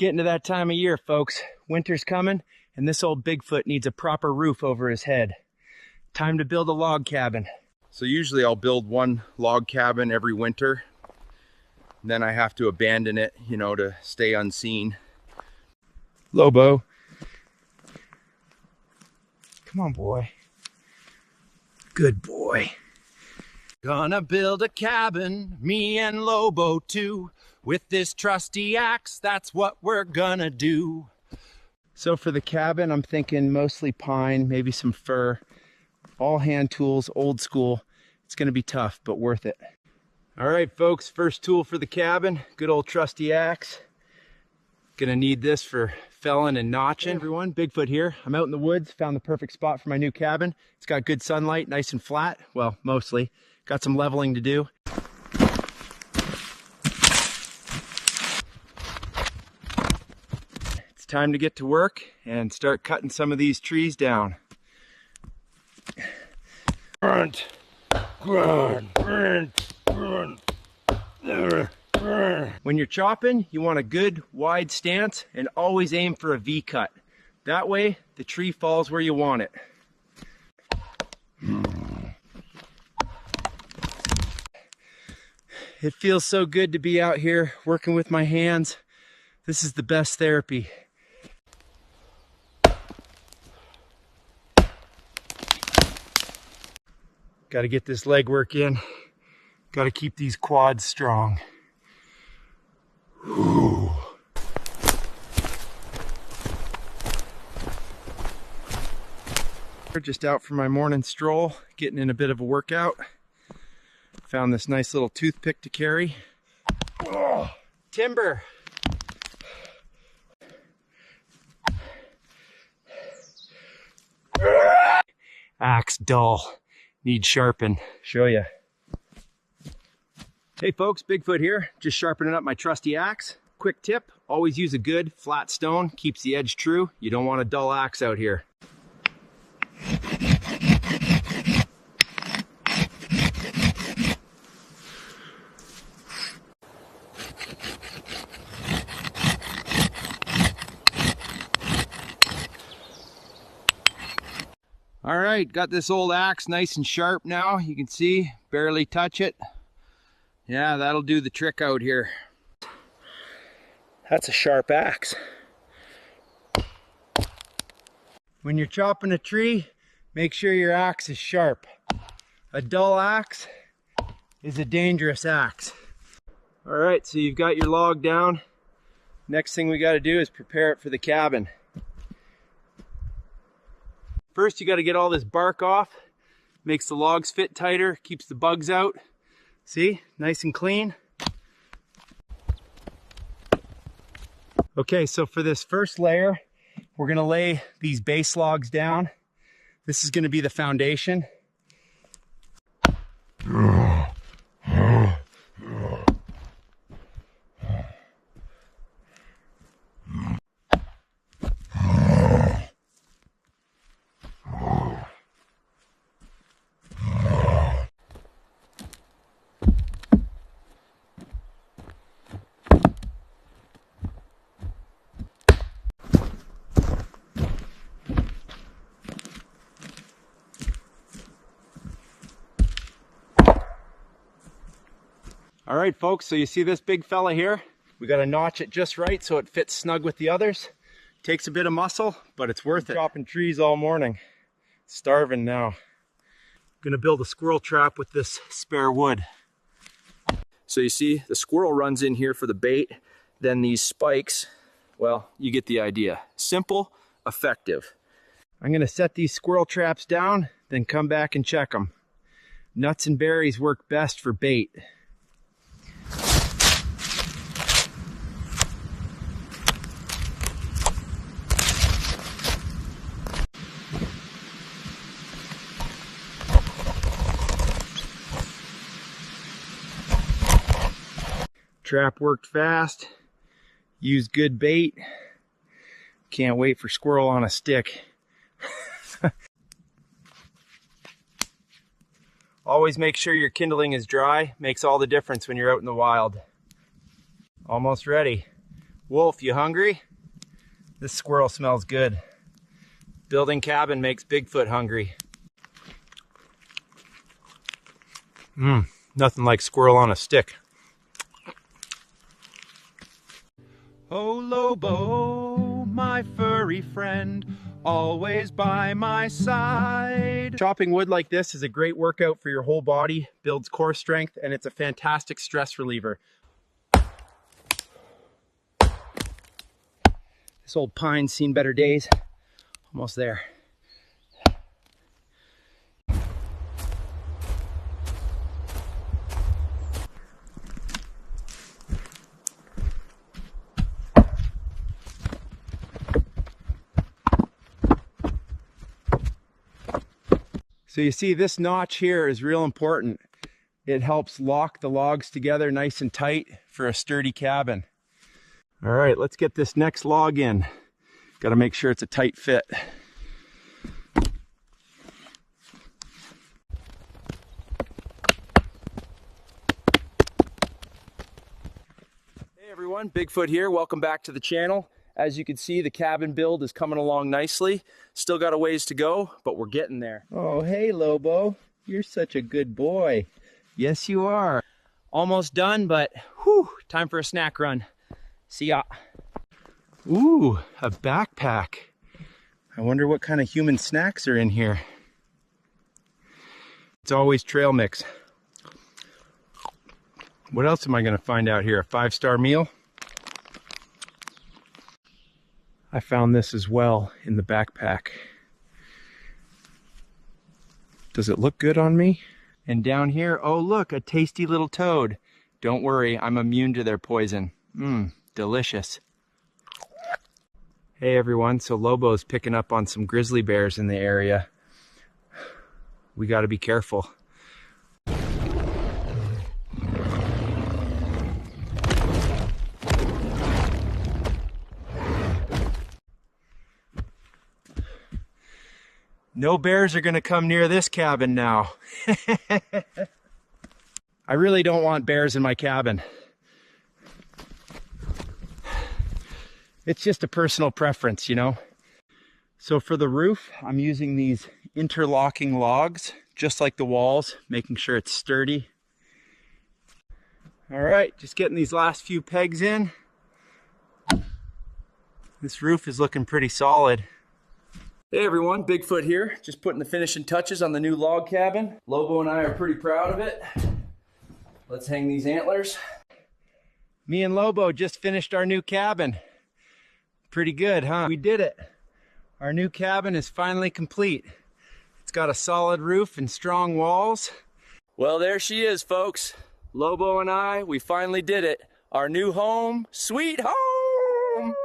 getting to that time of year, folks. Winter's coming, and this old Bigfoot needs a proper roof over his head. Time to build a log cabin. So usually I'll build one log cabin every winter. Then I have to abandon it, you know, to stay unseen. Lobo. Come on, boy. Good boy. Gonna build a cabin, me and Lobo too. With this trusty axe, that's what we're gonna do. So for the cabin, I'm thinking mostly pine, maybe some fir. All hand tools, old school. It's gonna be tough, but worth it. All right, folks, first tool for the cabin, good old trusty axe. Gonna need this for felling and notching. Hey everyone, Bigfoot here. I'm out in the woods, found the perfect spot for my new cabin. It's got good sunlight, nice and flat. Well, mostly. Got some leveling to do. It's time to get to work and start cutting some of these trees down. Grunt, grunt, grunt, grunt. When you're chopping, you want a good wide stance and always aim for a V-cut. That way, the tree falls where you want it. It feels so good to be out here working with my hands. This is the best therapy. Got to get this leg work in. Got to keep these quads strong. Ooh. Just out for my morning stroll, getting in a bit of a workout. Found this nice little toothpick to carry. Oh, timber. Axe dull. Need sharpen. Show ya. Hey folks, Bigfoot here. Just sharpening up my trusty axe. Quick tip, always use a good flat stone. Keeps the edge true. You don't want a dull axe out here. All right, got this old axe nice and sharp now. You can see, barely touch it. Yeah, that'll do the trick out here. That's a sharp axe. When you're chopping a tree, make sure your axe is sharp. A dull axe is a dangerous axe. All right, so you've got your log down. Next thing we got to do is prepare it for the cabin. First, you got to get all this bark off. Makes the logs fit tighter, keeps the bugs out. See, nice and clean. Okay, so for this first layer, we're gonna lay these base logs down. This is gonna be the foundation. All right, folks, so you see this big fella here? We got to notch it just right so it fits snug with the others. Takes a bit of muscle, but it's worth it. Chopping trees all morning. Starving now. Gonna build a squirrel trap with this spare wood. So you see, the squirrel runs in here for the bait. Then these spikes, well, you get the idea. Simple, effective. I'm gonna set these squirrel traps down, then come back and check them. Nuts and berries work best for bait. Trap worked fast, used good bait. Can't wait for squirrel on a stick. Always make sure your kindling is dry. Makes all the difference when you're out in the wild. Almost ready. Wolf, you hungry? This squirrel smells good. Building cabin makes Bigfoot hungry. Nothing like squirrel on a stick. Oh, Lobo, my furry friend, always by my side. Chopping wood like this is a great workout for your whole body, builds core strength, and it's a fantastic stress reliever. This old pine's seen better days. Almost there. So you see, this notch here is real important. It helps lock the logs together nice and tight for a sturdy cabin. All right, let's get this next log in. Got to make sure it's a tight fit. Hey everyone, Bigfoot here. Welcome back to the channel. As you can see, the cabin build is coming along nicely. Still got a ways to go, but we're getting there. Oh, hey Lobo. You're such a good boy. Yes, you are. Almost done, but whew, time for a snack run. See ya. Ooh, a backpack. I wonder what kind of human snacks are in here. It's always trail mix. What else am I gonna find out here? A 5-star meal? I found this as well in the backpack. Does it look good on me? And down here, oh look, a tasty little toad. Don't worry, I'm immune to their poison. Delicious. Hey everyone, so Lobo's picking up on some grizzly bears in the area. We gotta be careful. No bears are gonna come near this cabin now. I really don't want bears in my cabin. It's just a personal preference, you know? So for the roof, I'm using these interlocking logs, just like the walls, making sure it's sturdy. All right, just getting these last few pegs in. This roof is looking pretty solid. Hey everyone, Bigfoot here. Just putting the finishing touches on the new log cabin. Lobo and I are pretty proud of it. Let's hang these antlers. Me and Lobo just finished our new cabin. Pretty good, huh? We did it. Our new cabin is finally complete. It's got a solid roof and strong walls. Well, there she is, folks. Lobo and I, we finally did it. Our new home, sweet home!